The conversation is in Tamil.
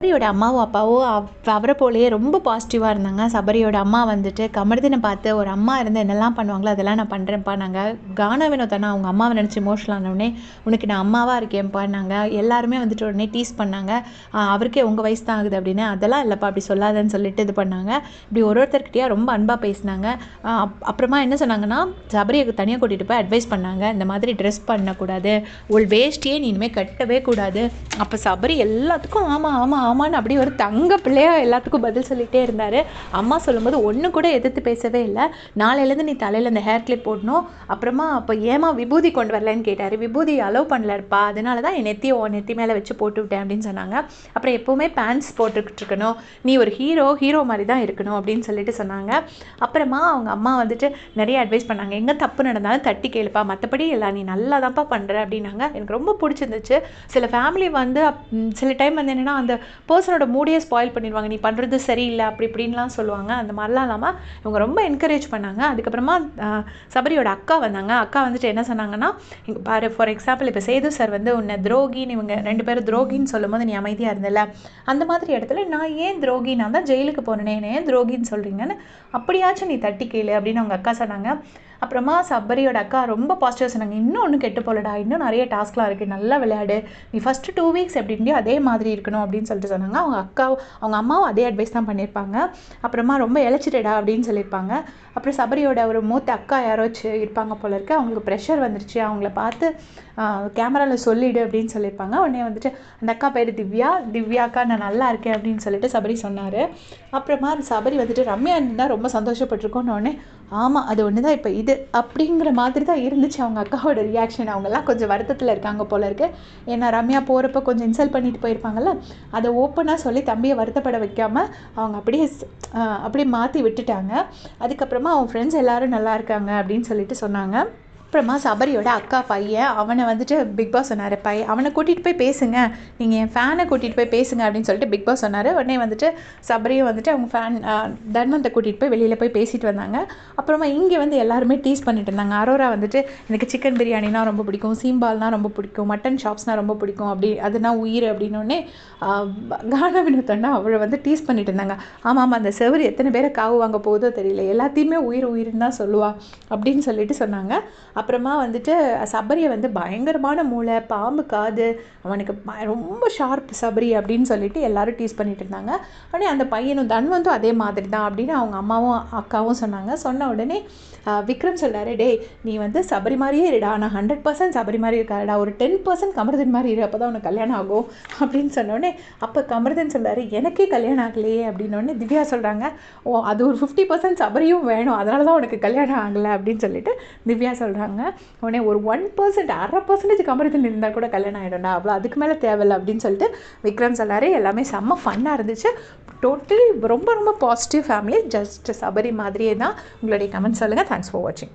சபரியோட அம்மாவும் அப்பாவும் அவரை போலயே ரொம்ப பாசிட்டிவாக இருந்தாங்க. சபரியோட அம்மா வந்துட்டு கமர்தினை பார்த்து ஒரு அம்மா இருந்து என்னெல்லாம் பண்ணுவாங்களோ அதெல்லாம் நான் பண்ணுறேன்ப்பா நாங்கள். கானா வினோத் அண்ணா அவங்க அம்மாவை நினச்சி எமோஷனல் ஆனவுடனே உனக்கு நான் அம்மாவாக இருக்கேன்ப்பா நாங்கள் எல்லாருமே வந்துட்டு உடனே டீஸ் பண்ணாங்க. அவருக்கே உங்கள் வயசு தான் ஆகுது அப்படின்னு. அதெல்லாம் இல்லைப்பா அப்படி சொல்லாதன்னு சொல்லிட்டு இது பண்ணாங்க. இப்படி ஒருத்தர்கிட்டயா ரொம்ப அன்பாக பேசினாங்க. அப்புறமா என்ன சொன்னாங்கன்னா சபரியை தனியாக கூட்டிகிட்டு போய் அட்வைஸ் பண்ணாங்க. இந்த மாதிரி ட்ரெஸ் பண்ணக்கூடாது, ஒரு வேஷ்டியே நீ இனிமேல் கட்டவே கூடாது. அப்போ சபரி எல்லாத்துக்கும் ஆமாம் ஆமாம் ஆமான்னு அப்படி ஒரு தங்க பிள்ளையா எல்லாத்துக்கும் பதில் சொல்லிகிட்டே இருந்தார். அம்மா சொல்லும்போது ஒன்று கூட எதிர்த்து பேசவே இல்லை. நாளையிலேருந்து நீ தலையில் இந்த ஹேர் கிளிப் போடணும். அப்புறமா அப்போ ஏமா விபூதி கொண்டு வரலன்னு கேட்டார். விபூதி அலோவ் பண்ணலப்பா, அதனால தான் என் நெத்தி மேலே வச்சு போட்டு விட்டேன் அப்படின்னு சொன்னாங்க. அப்புறம் எப்போவுமே பேண்ட்ஸ் போட்டுக்கிட்டு இருக்கணும், நீ ஒரு ஹீரோ மாதிரி தான் இருக்கணும் அப்படின்னு சொல்லிட்டு சொன்னாங்க. அப்புறமா அவங்க அம்மா வந்துட்டு நிறைய அட்வைஸ் பண்ணாங்க. எங்கே தப்பு நடந்தாலும் தட்டி கேளுப்பா, மற்றபடி இல்லை நீ நல்லா தான்ப்பா பண்ணுற அப்படின்னாங்க. எனக்கு ரொம்ப பிடிச்சிருந்துச்சு. சில ஃபேமிலி வந்து சில டைம் வந்து என்னென்னா அந்த பர்சனோட மூடியே ஸ்பாயில் பண்ணிடுவாங்க, நீ பண்ணுறது சரியில்லை அப்படி இப்படின்லாம் சொல்லுவாங்க. அந்த மாதிரிலாம் இல்லாமல் இவங்க ரொம்ப என்கரேஜ் பண்ணாங்க. அதுக்கப்புறமா சபரியோட அக்கா வந்தாங்க. அக்கா வந்துட்டு என்ன சொன்னாங்கன்னா, இங்கே பாரு, ஃபார் எக்ஸாம்பிள் இப்போ சேது சார் வந்து உன்னை துரோகின்னு இவங்க 2 பேரும் துரோகின்னு சொல்லும் போது நீ அமைதியாக இருந்தல, அந்த மாதிரி இடத்துல நான் ஏன் துரோகி, நான் தான் ஜெயிலுக்கு போனேனே, என்ன ஏன் துரோகின்னு சொல்கிறீங்கன்னு அப்படியாச்சும் நீ தட்டி கேளு அப்படின்னு அவங்க அக்கா சொன்னாங்க. அப்புறமா சபரியோட அக்கா ரொம்ப பாசிட்டிவாக சொன்னாங்க, இன்னும் ஒன்றும் கெட்டு போலடா, இன்னும் நிறைய டாஸ்க்லாம் இருக்குது, நல்லா விளையாடு, நீ ஃபஸ்ட்டு 2 வீக்ஸ் எப்படி இருந்தியோ அதே மாதிரி இருக்கணும் அப்படின்னு சொல்லிட்டு சொன்னாங்க. அவங்க அம்மாவும் அதே அட்வைஸ் தான் பண்ணியிருப்பாங்க. அப்புறமா ரொம்ப இழைச்சிட்டடா அப்படின்னு சொல்லியிருப்பாங்க. அப்புறம் சபரியோட ஒரு மூத்த அக்கா யாராச்சும் இருப்பாங்க போல இருக்கு, அவங்களுக்கு ப்ரெஷர் வந்துருச்சு, அவங்கள பார்த்து கேமராவில் சொல்லிவிடு அப்படின்னு சொல்லியிருப்பாங்க. உடனே வந்துட்டு அந்த அக்கா பேர் திவ்யாக்கா நான் நல்லா இருக்கேன் அப்படின்னு சொல்லிட்டு சபரி சொன்னார். அப்புறமா சபரி வந்துட்டு ரம்யா இருந்தால் ரொம்ப சந்தோஷப்பட்டிருக்கோன்னு உடனே ஆமாம் அது ஒன்று தான் இப்போ இது அப்படிங்கிற மாதிரி தான் இருந்துச்சு அவங்க அக்காவோட ரியாக்ஷன். அவங்கெல்லாம் கொஞ்சம் வருத்தத்தில் இருக்காங்க போல இருக்குது. ஏன்னா ரம்யா போகிறப்ப கொஞ்சம் இன்சல்ட் பண்ணிட்டு போயிருப்பாங்கள்ல, அதை ஓப்பனாக சொல்லி தம்பியை வருத்தப்பட வைக்காமல் அவங்க அப்படியே மாற்றி விட்டுட்டாங்க. அதுக்கப்புறமா அவங்க ஃப்ரெண்ட்ஸ் எல்லோரும் நல்லா இருக்காங்க அப்படின்னு சொல்லிட்டு சொன்னாங்க. அப்புறமா சபரியோட அக்கா பையன் அவனை வந்துட்டு பிக் பாஸ் சொன்னார், அவனை கூட்டிகிட்டு போய் பேசுங்க, நீங்கள் என் ஃபேனை கூட்டிகிட்டு போய் பேசுங்க அப்படின்னு சொல்லிட்டு பிக் பாஸ் சொன்னார். உடனே வந்துட்டு சபரியும் வந்துட்டு அவங்க ஃபேன் தன்வந்தை கூட்டிகிட்டு போய் வெளியில் போய் பேசிட்டு வந்தாங்க. அப்புறமா இங்கே வந்து எல்லாருமே டீஸ் பண்ணிட்டு இருந்தாங்க. அரோரா வந்துட்டு எனக்கு சிக்கன் பிரியாணினா ரொம்ப பிடிக்கும், சீம்பால்னால் ரொம்ப பிடிக்கும், மட்டன் ஷாப்ஸ்னால் ரொம்ப பிடிக்கும், அப்படி அதுனா உயிர் அப்படின்னோடனே கானா வினோத் அண்ணா அவளை வந்து டீஸ் பண்ணிட்டு இருந்தாங்க. ஆமாம் அந்த செவரு எத்தனை பேரை காவு வாங்க போகுதோ தெரியல, எல்லாத்தையுமே உயிர்னு தான் சொல்லுவா அப்படின்னு சொல்லிட்டு சொன்னாங்க. அப்புறமா வந்துட்டு சபரியை வந்து பயங்கரமான மூளை, பாம்பு காது, அவனுக்கு ரொம்ப ஷார்ப் சபரி அப்படின்னு சொல்லிட்டு எல்லாரும் டீஸ் பண்ணிட்டு இருந்தாங்க. உடனே அந்த பையனும் தன்வந்தும் அதே மாதிரி தான் அப்படின்னு அவங்க அம்மாவும் அக்காவும் சொன்னாங்க. சொன்ன உடனே விக்ரம் சொல்கிறாரு, டே நீ வந்து சபரி மாதிரியே இருடா, நான் 100% சபரி மாதிரி இருக்காருடா, ஒரு 10% கமர்தன் மாதிரி இரு, அப்போ தான் உனக்கு கல்யாணம் ஆகும் அப்படின்னு சொன்னோடனே அப்போ கமர்தன் சொல்கிறாரு, எனக்கே கல்யாணம் ஆகலையே அப்படின்னோடனே திவ்யா சொல்கிறாங்க, ஓ அது ஒரு 50% சபரியும் வேணும், அதனால தான் உனக்கு கல்யாணம் ஆகலை அப்படின்னு சொல்லிட்டு திவ்யா சொல்கிறாங்க. உடனே ஒரு 1% 1/2% கமர்தன் இருந்தால் கூட கல்யாணம் ஆகிடும்டா, அவ்வளோ அதுக்கு மேலே தேவையில்லை அப்படின்னு சொல்லிட்டு விக்ரம் சொல்லாரு. எல்லாமே செம்ம ஃபன்னாக இருந்துச்சு. டோட்டலி ரொம்ப ரொம்ப பாசிட்டிவ் ஃபேமிலி, ஜஸ்ட் சபரி மாதிரியே தான். உங்களுடைய கமெண்ட் சொல்லுங்கள். தேங்க்ஸ் ஃபார் வாட்சிங்.